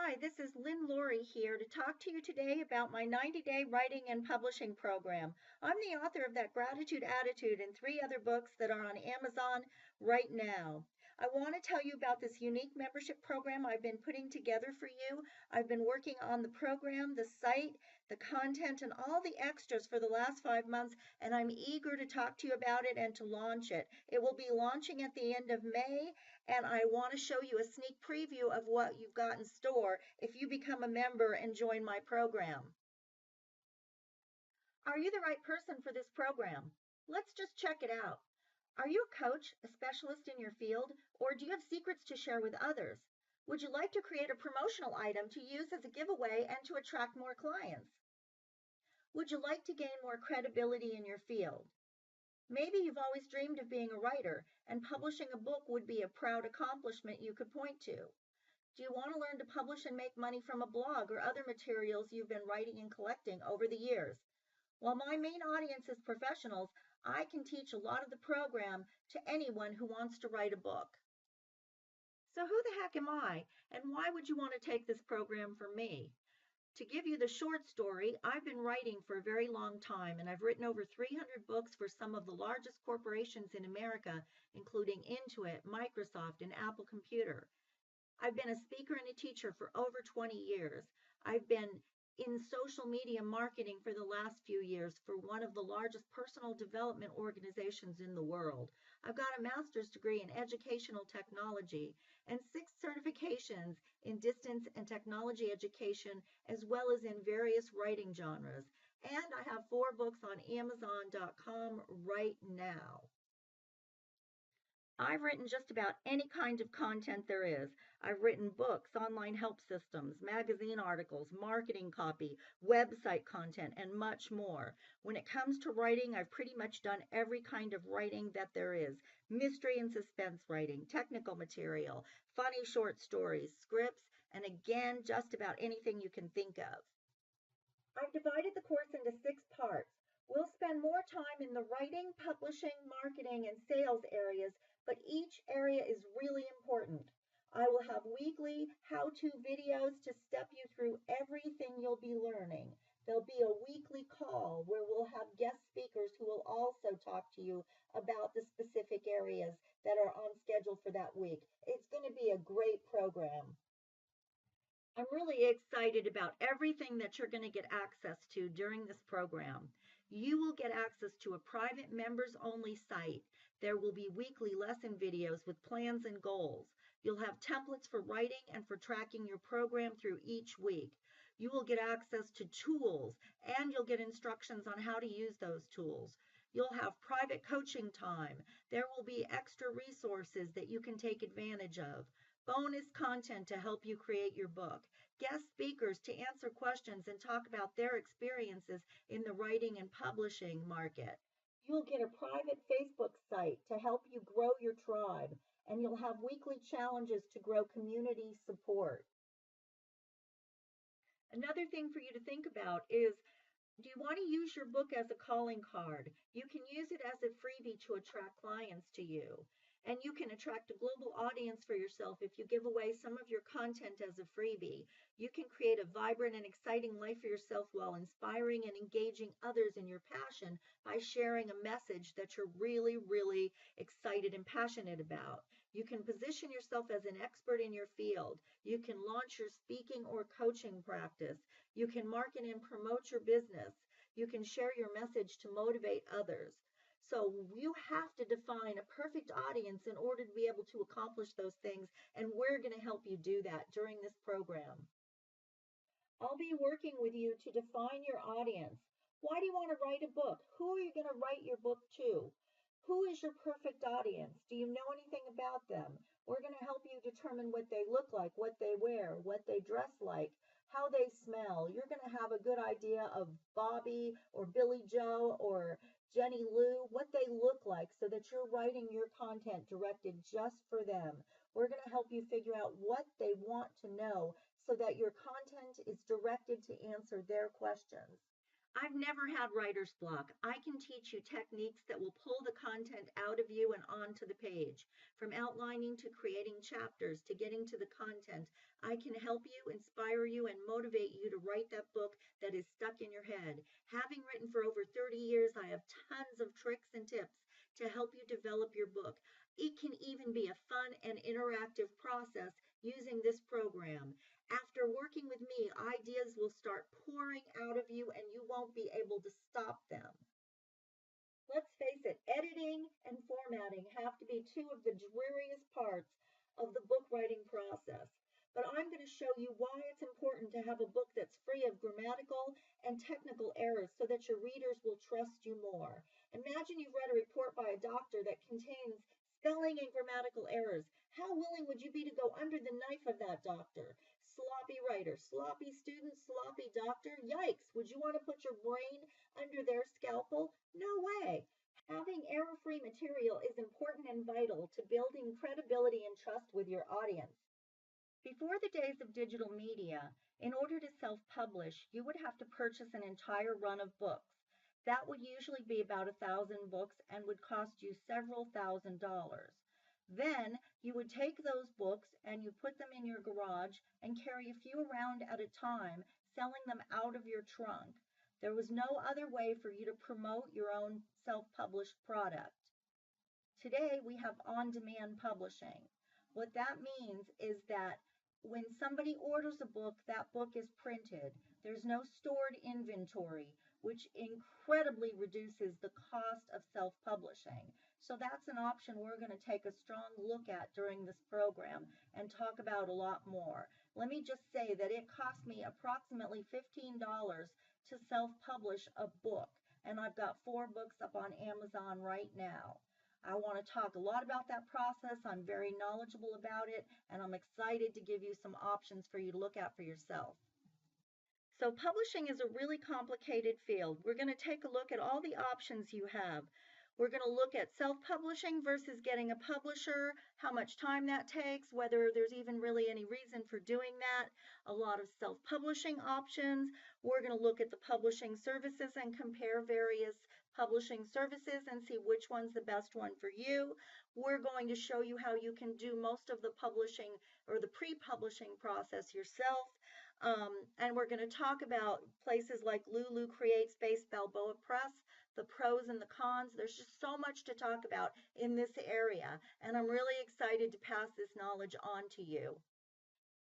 Hi, this is Lynn Laurie here to talk to you today about my 90-day writing and publishing program. I'm the author of That Gratitude Attitude and 3 other books that are on Amazon right now. I want to tell you about this unique membership program I've been putting together for you. I've been working on the program, the site, the content, and all the extras for the last 5 months, and I'm eager to talk to you about it and to launch it. It will be launching at the end of May, and I want to show you a sneak preview of what you've got in store if you become a member and join my program. Are you the right person for this program? Let's just check it out. Are you a coach, a specialist in your field, or do you have secrets to share with others? Would you like to create a promotional item to use as a giveaway and to attract more clients? Would you like to gain more credibility in your field? Maybe you've always dreamed of being a writer, and publishing a book would be a proud accomplishment you could point to. Do you want to learn to publish and make money from a blog or other materials you've been writing and collecting over the years? While my main audience is professionals, I can teach a lot of the program to anyone who wants to write a book. So who the heck am I, and why would you want to take this program from me? To give you the short story, I've been writing for a very long time, and I've written over 300 books for some of the largest corporations in America, including Intuit, Microsoft, and Apple Computer. I've been a speaker and a teacher for over 20 years. I've been in social media marketing for the last few years for one of the largest personal development organizations in the world. I've got a master's degree in educational technology and 6 certifications in distance and technology education, as well as in various writing genres. And I have 4 books on Amazon.com right now. I've written just about any kind of content there is. I've written books, online help systems, magazine articles, marketing copy, website content, and much more. When it comes to writing, I've pretty much done every kind of writing that there is. Mystery and suspense writing, technical material, funny short stories, scripts, and again, just about anything you can think of. I've divided the course into 6 parts. We'll spend more time in the writing, publishing, marketing, and sales areas, but each area is really important. I will have weekly how-to videos to step you through everything you'll be learning. There'll be a weekly call where we'll have guest speakers who will also talk to you about the specific areas that are on schedule for that week. It's going to be a great program. I'm really excited about everything that you're going to get access to during this program. You will get access to a private members only site. There will be weekly lesson videos with plans and goals. You'll have templates for writing and for tracking your program through each week. You will get access to tools, and you'll get instructions on how to use those tools. You'll have private coaching time. There will be extra resources that you can take advantage of. Bonus content to help you create your book, guest speakers to answer questions and talk about their experiences in the writing and publishing market. You'll get a private Facebook site to help you grow your tribe, and you'll have weekly challenges to grow community support. Another thing for you to think about is, do you want to use your book as a calling card? You can use it as a freebie to attract clients to you. And you can attract a global audience for yourself if you give away some of your content as a freebie. You can create a vibrant and exciting life for yourself while inspiring and engaging others in your passion by sharing a message that you're really, really excited and passionate about. You can position yourself as an expert in your field. You can launch your speaking or coaching practice. You can market and promote your business. You can share your message to motivate others. So you have to define a perfect audience in order to be able to accomplish those things, and we're going to help you do that during this program. I'll be working with you to define your audience. Why do you want to write a book? Who are you going to write your book to? Who is your perfect audience? Do you know anything about them? We're going to help you determine what they look like, what they wear, what they dress like, how they smell. You're going to have a good idea of Bobby or Billy Joe or Jenny Lou, what they look like, so that you're writing your content directed just for them. We're going to help you figure out what they want to know so that your content is directed to answer their questions. I've never had writer's block. I can teach you techniques that will pull the content out of you and onto the page. From outlining to creating chapters to getting to the content, I can help you, inspire you, and motivate you to write that book that is stuck in your head. Having written for over 30 years, I have tons of tricks and tips to help you develop your book. It can even be a fun and interactive process using this program. After working with me, ideas will start pouring out of you and you won't be able to stop them. Let's face it, editing and formatting have to be two of the dreariest parts of the book writing process. But I'm going to show you why it's important to have a book that's free of grammatical and technical errors so that your readers will trust you more. Imagine you've read a report by a doctor that contains spelling and grammatical errors. How willing would you be to go under the knife of that doctor? Sloppy writer, sloppy student, sloppy doctor. Yikes, would you want to put your brain under their scalpel? No way. Having error-free material is important and vital to building credibility and trust with your audience. Before the days of digital media, in order to self-publish, you would have to purchase an entire run of books. That would usually be about 1,000 books and would cost you several $1,000s. Then you would take those books and you put them in your garage and carry a few around at a time, selling them out of your trunk. There was no other way for you to promote your own self-published product. Today we have on-demand publishing. What that means is that when somebody orders a book, that book is printed. There's no stored inventory, which incredibly reduces the cost of self-publishing. So that's an option we're going to take a strong look at during this program and talk about a lot more. Let me just say that it cost me approximately $15 to self-publish a book, and I've got 4 books up on Amazon right now. I want to talk a lot about that process. I'm very knowledgeable about it, and I'm excited to give you some options for you to look at for yourself. So publishing is a really complicated field. We're going to take a look at all the options you have. We're going to look at self-publishing versus getting a publisher, how much time that takes, whether there's even really any reason for doing that, a lot of self-publishing options. We're going to look at the publishing services and compare various publishing services and see which one's the best one for you. We're going to show you how you can do most of the publishing or the pre-publishing process yourself. And we're going to talk about places like Lulu CreateSpace, Balboa Press, the pros and the cons. There's just so much to talk about in this area, and I'm really excited to pass this knowledge on to you.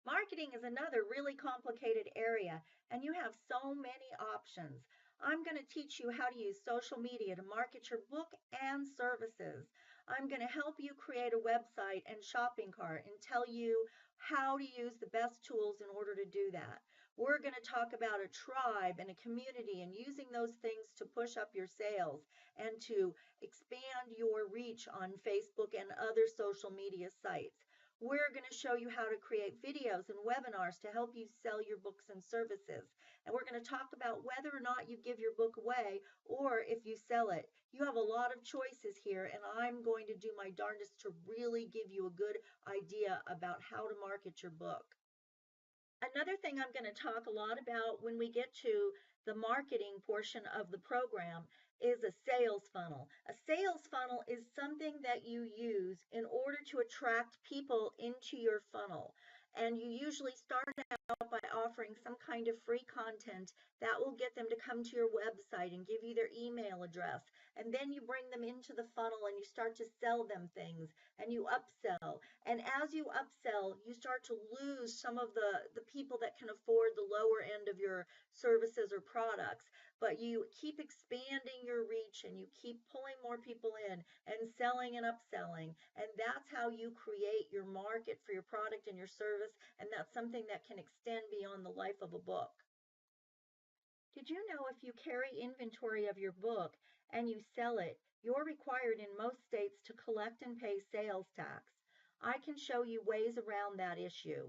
Marketing is another really complicated area, and you have so many options. I'm going to teach you how to use social media to market your book and services. I'm going to help you create a website and shopping cart and tell you how to use the best tools in order to do that. We're going to talk about a tribe and a community and using those things to push up your sales and to expand your reach on Facebook and other social media sites. We're going to show you how to create videos and webinars to help you sell your books and services. And we're going to talk about whether or not you give your book away or if you sell it. You have a lot of choices here, and I'm going to do my darndest to really give you a good idea about how to market your book. Another thing I'm going to talk a lot about when we get to the marketing portion of the program is a sales funnel. A sales funnel is something that you use in order to attract people into your funnel. And you usually start out by offering some kind of free content that will get them to come to your website and give you their email address. And then you bring them into the funnel and you start to sell them things and you upsell. And as you upsell, you start to lose some of the people that can afford the lower end of your services or products. But you keep expanding your reach and you keep pulling more people in and selling and upselling. And that's how you create your market for your product and your service. And that's something that can extend beyond the life of a book. Did you know if you carry inventory of your book and you sell it, you're required in most states to collect and pay sales tax? I can show you ways around that issue.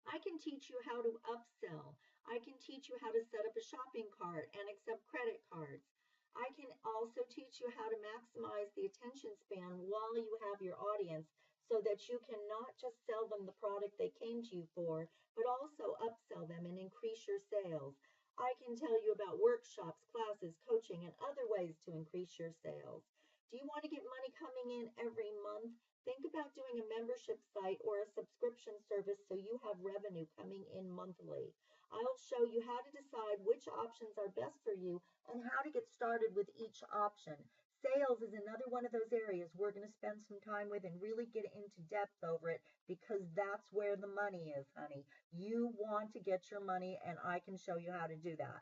I can teach you how to upsell. I can teach you how to set up a shopping cart and accept credit cards. I can also teach you how to maximize the attention span while you have your audience so that you can not just sell them the product they came to you for, but also upsell them and increase your sales. I can tell you about workshops, classes, coaching, and other ways to increase your sales. Do you want to get money coming in every month? Think about doing a membership site or a subscription service so you have revenue coming in monthly. I'll show you how to decide which options are best for you and how to get started with each option. Sales is another one of those areas we're going to spend some time with and really get into depth over it because that's where the money is, honey. You want to get your money, and I can show you how to do that.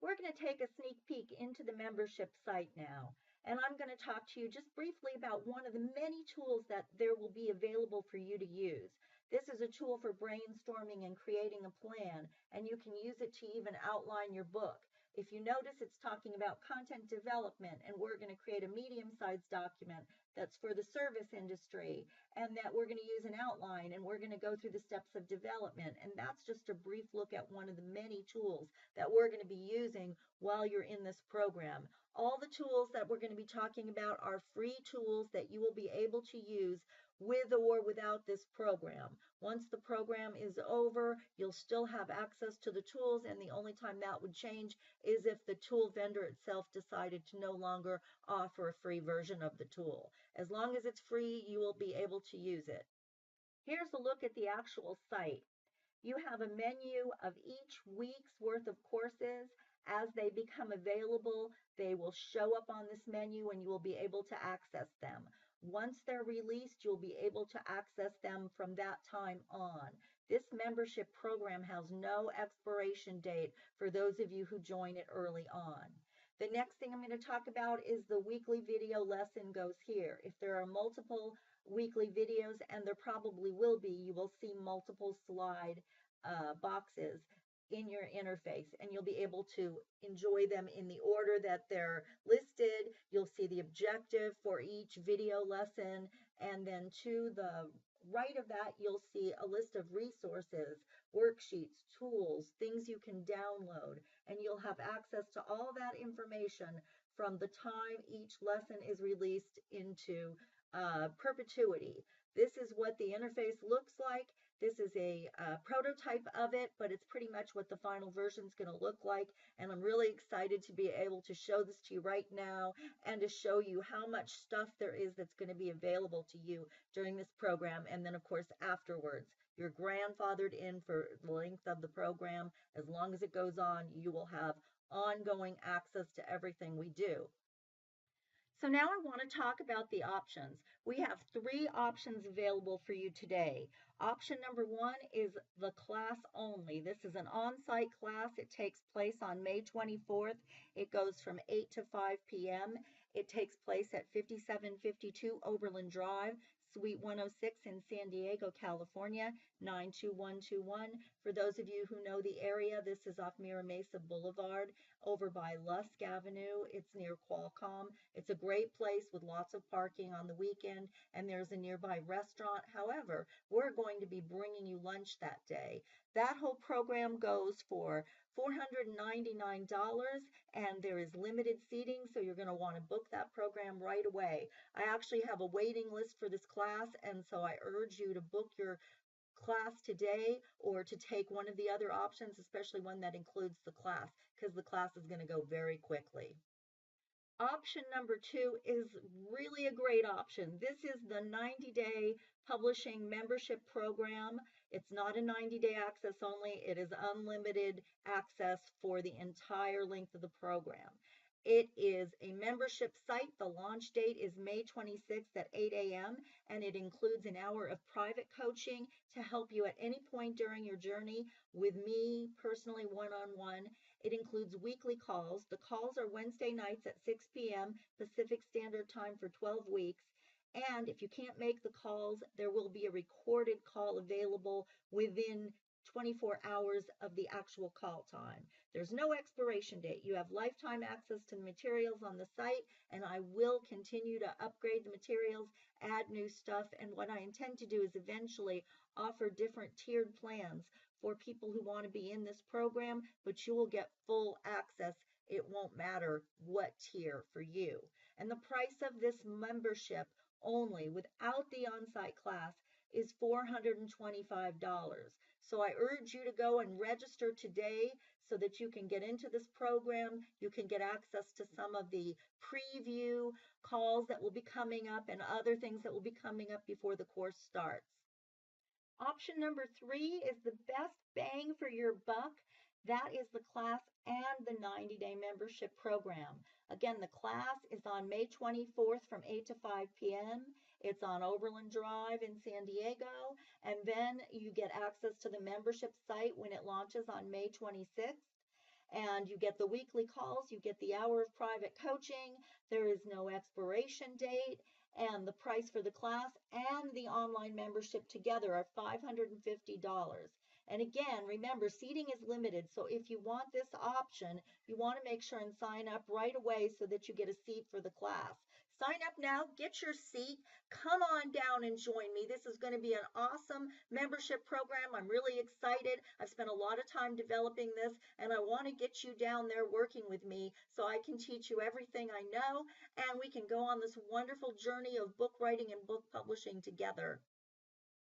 We're going to take a sneak peek into the membership site now, and I'm going to talk to you just briefly about one of the many tools that there will be available for you to use. This is a tool for brainstorming and creating a plan, and you can use it to even outline your book. If you notice, it's talking about content development, and we're going to create a medium-sized document that's for the service industry, and that we're going to use an outline, and we're going to go through the steps of development. And that's just a brief look at one of the many tools that we're going to be using while you're in this program. All the tools that we're going to be talking about are free tools that you will be able to use with or without this program. Once the program is over, you'll still have access to the tools, and the only time that would change is if the tool vendor itself decided to no longer offer a free version of the tool. As long as it's free, you will be able to use it. Here's a look at the actual site. You have a menu of each week's worth of courses. As they become available, they will show up on this menu and you will be able to access them. Once they're released, you'll be able to access them from that time on. This membership program has no expiration date for those of you who join it early on. The next thing I'm going to talk about is the weekly video lesson goes here. If there are multiple weekly videos, and there probably will be, you will see multiple slide boxes in your interface, and you'll be able to enjoy them in the order that they're listed. You'll see the objective for each video lesson, and then to the right of that, you'll see a list of resources, worksheets, tools, things you can download, and you'll have access to all that information from the time each lesson is released into perpetuity. This is what the interface looks like. This is a prototype of it, but it's pretty much what the final version is going to look like. And I'm really excited to be able to show this to you right now and to show you how much stuff there is that's going to be available to you during this program. And then, of course, afterwards, you're grandfathered in for the length of the program. As long as it goes on, you will have ongoing access to everything we do. So now I want to talk about the options. We have 3 options available for you today. Option number 1 is the class only. This is an on-site class. It takes place on May 24th. It goes from 8 to 5 p.m. It takes place at 5752 Oberlin Drive, Suite 106 in San Diego, California, 92121. For those of you who know the area, this is off Mira Mesa Boulevard over by Lusk Avenue. It's near Qualcomm. It's a great place with lots of parking on the weekend, and there's a nearby restaurant. However, we're going to be bringing you lunch that day. That whole program goes for $499, and there is limited seating, so you're going to want to book that program right away. I actually have a waiting list for this class, and so I urge you to book your class today or to take one of the other options, especially one that includes the class, because the class is going to go very quickly. Option number 2 is really a great option. This is the 90-day publishing membership program. It's not a 90-day access only. It is unlimited access for the entire length of the program. It is a membership site. The launch date is May 26th at 8 a.m. and it includes an hour of private coaching to help you at any point during your journey with me personally one-on-one. It includes weekly calls. The calls are Wednesday nights at 6 p.m. Pacific Standard Time for 12 weeks. And if you can't make the calls, there will be a recorded call available within 24 hours of the actual call time. There's no expiration date. You have lifetime access to the materials on the site, and I will continue to upgrade the materials, add new stuff, and what I intend to do is eventually offer different tiered plans for people who want to be in this program, but you will get full access. It won't matter what tier for you. And the price of this membership only, without the on-site class, is $425. So I urge you to go and register today so that you can get into this program. You can get access to some of the preview calls that will be coming up and other things that will be coming up before the course starts. Option number 3 is the best bang for your buck. That is the class and the 90-day membership program. Again, the class is on May 24th from 8 to 5 p.m. It's on Overland Drive in San Diego. And then you get access to the membership site when it launches on May 26th. And you get the weekly calls, you get the hour of private coaching. There is no expiration date, and the price for the class and the online membership together are $550. And again, remember, seating is limited, so if you want this option, you want to make sure and sign up right away so that you get a seat for the class. Sign up now, get your seat, come on down and join me. This is going to be an awesome membership program. I'm really excited. I've spent a lot of time developing this, and I want to get you down there working with me so I can teach you everything I know, and we can go on this wonderful journey of book writing and book publishing together.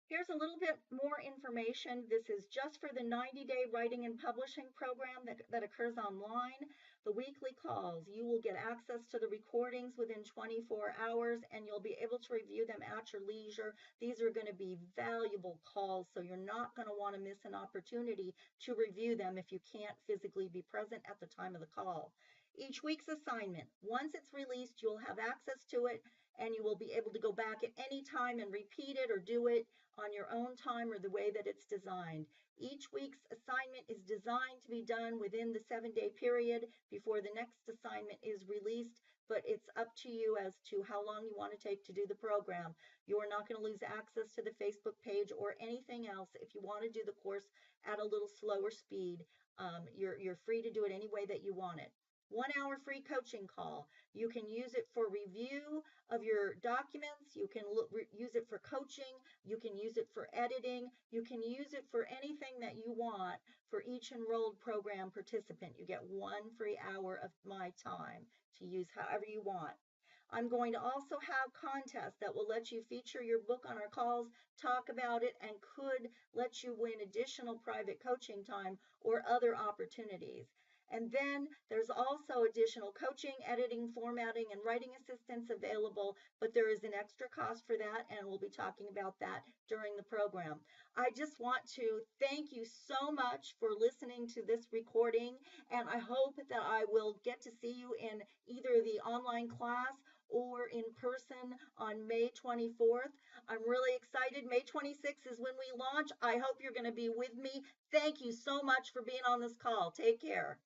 Here's a little bit more information. This is just for the 90-day writing and publishing program that occurs online. The weekly calls, you will get access to the recordings within 24 hours, and you'll be able to review them at your leisure. These are going to be valuable calls, so you're not going to want to miss an opportunity to review them if you can't physically be present at the time of the call. Each week's assignment, once it's released, you'll have access to it, and you will be able to go back at any time and repeat it or do it on your own time or the way that it's designed. Each week's assignment is designed to be done within the 7-day period before the next assignment is released, but it's up to you as to how long you want to take to do the program. You are not going to lose access to the Facebook page or anything else. If you want to do the course at a little slower speed, you're free to do it any way that you want it. 1 hour free coaching call. You can use it for review of your documents. You can use it for coaching. You can use it for editing. You can use it for anything that you want. For each enrolled program participant, you get 1 free hour of my time to use however you want. I'm going to also have contests that will let you feature your book on our calls, talk about it, and could let you win additional private coaching time or other opportunities. And then there's also additional coaching, editing, formatting, and writing assistance available, but there is an extra cost for that, and we'll be talking about that during the program. I just want to thank you so much for listening to this recording, and I hope that I will get to see you in either the online class or in person on May 24th. I'm really excited. May 26th is when we launch. I hope you're going to be with me. Thank you so much for being on this call. Take care.